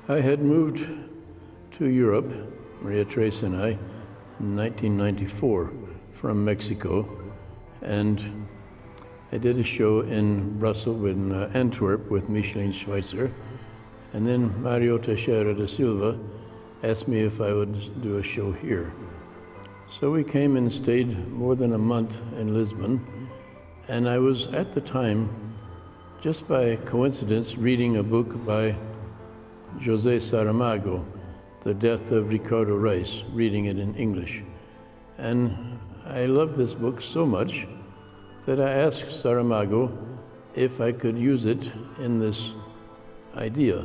I had moved to Europe, Maria Teresa and I, in 1994 from Mexico, and I did a show in Brussels, in Antwerp, with Micheline Schweitzer, and then Mario Teixeira da Silva asked me if I would do a show here. So we came and stayed more than a month in Lisbon, and I was at the time, just by coincidence, reading a book by José Saramago, The Death of Ricardo Reis, reading it in English. And I loved this book so much that I asked Saramago if I could use it in this idea.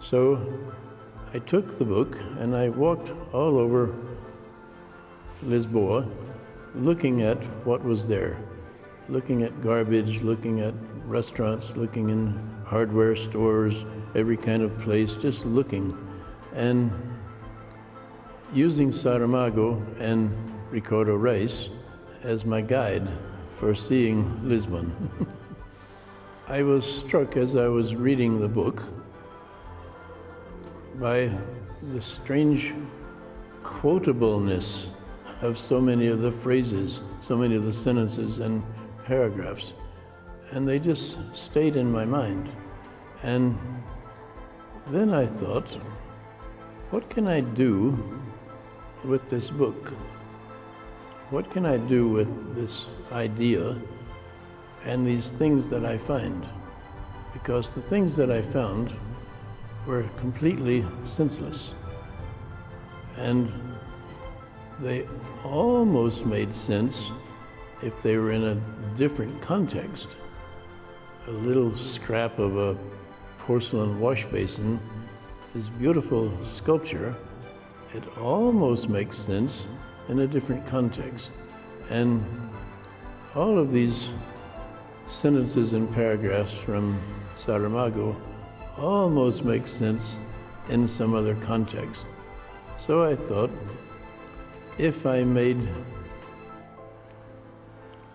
So I took the book and I walked all over Lisboa looking at what was there, looking at garbage, looking at restaurants, looking in hardware stores, every kind of place, just looking, and using Saramago and Ricardo Reis as my guide for seeing Lisbon. I was struck as I was reading the book by the strange quotableness of so many of the phrases, so many of the sentences and paragraphs, and they just stayed in my mind. And then I thought, what can I do with this book? What can I do with this idea and these things that I find? Because the things that I found were completely senseless. And they almost made sense if they were in a different context. A little scrap of a porcelain wash basin, this beautiful sculpture, it almost makes sense in a different context. And all of these sentences and paragraphs from Saramago almost make sense in some other context. So I thought, if I made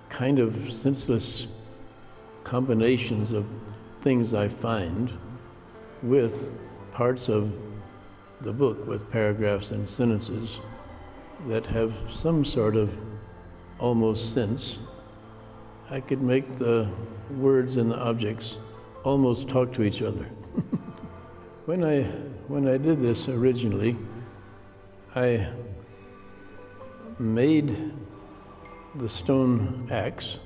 kind of senseless combinations of things I find with parts of the book, with paragraphs and sentences that have some sort of almost sense, I could make the words and the objects almost talk to each other. When I did this originally, I made the stone axe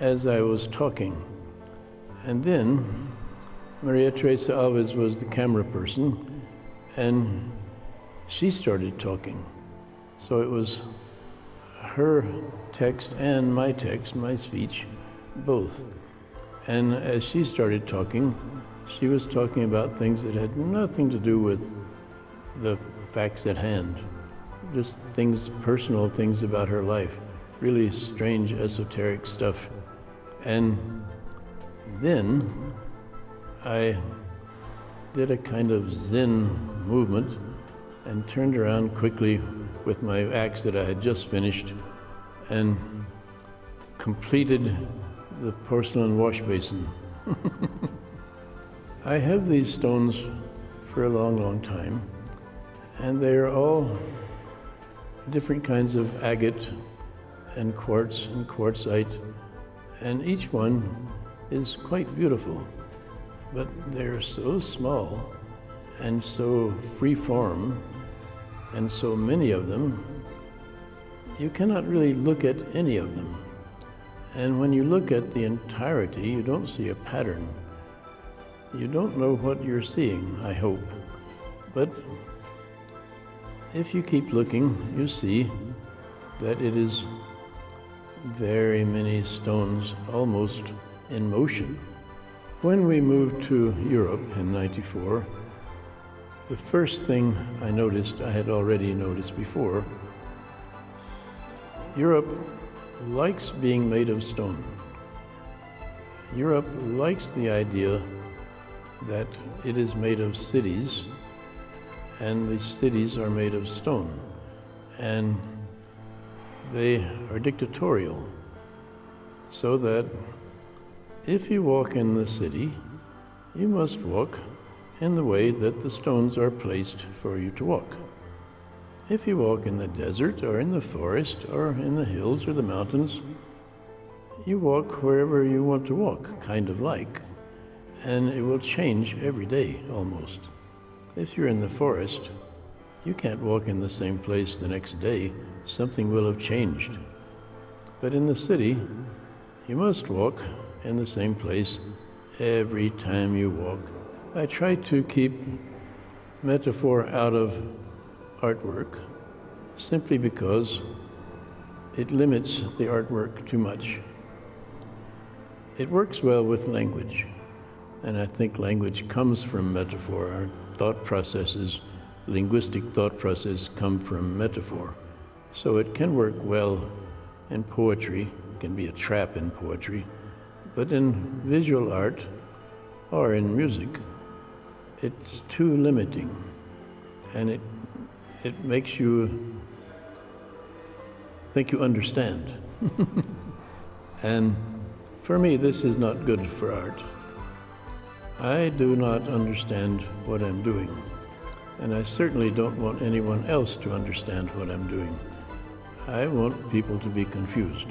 as I was talking. And then Maria Teresa Alves was the camera person, and she started talking. So it was her text and my text, my speech, both. And as she started talking, she was talking about things that had nothing to do with the facts at hand, just things, personal things about her life, really strange, esoteric stuff. And then I did a kind of Zen movement and turned around quickly with my axe that I had just finished and completed the porcelain wash basin. I have these stones for a long, long time, and they are all different kinds of agate and quartz and quartzite, and each one is quite beautiful, but they're so small and so free form, and so many of them, you cannot really look at any of them. And when you look at the entirety, you don't see a pattern. You don't know what you're seeing, I hope. But if you keep looking, you see that it is very many stones almost in motion. When we moved to Europe in '94, the first thing I noticed, I had already noticed before, Europe likes being made of stone. Europe likes the idea that it is made of cities, and the cities are made of stone, and they are dictatorial, so that if you walk in the city, you must walk in the way that the stones are placed for you to walk. If you walk in the desert or in the forest or in the hills or the mountains, you walk wherever you want to walk, kind of like, and it will change every day almost. If you're in the forest, you can't walk in the same place the next day. Something will have changed. But in the city, you must walk in the same place every time you walk. I try to keep metaphor out of artwork simply because it limits the artwork too much. It works well with language, and I think language comes from metaphor. Our thought processes, linguistic thought processes come from metaphor. So it can work well in poetry, it can be a trap in poetry, but in visual art or in music, it's too limiting, and it makes you think you understand. And for me, this is not good for art. I do not understand what I'm doing, and I certainly don't want anyone else to understand what I'm doing. I want people to be confused.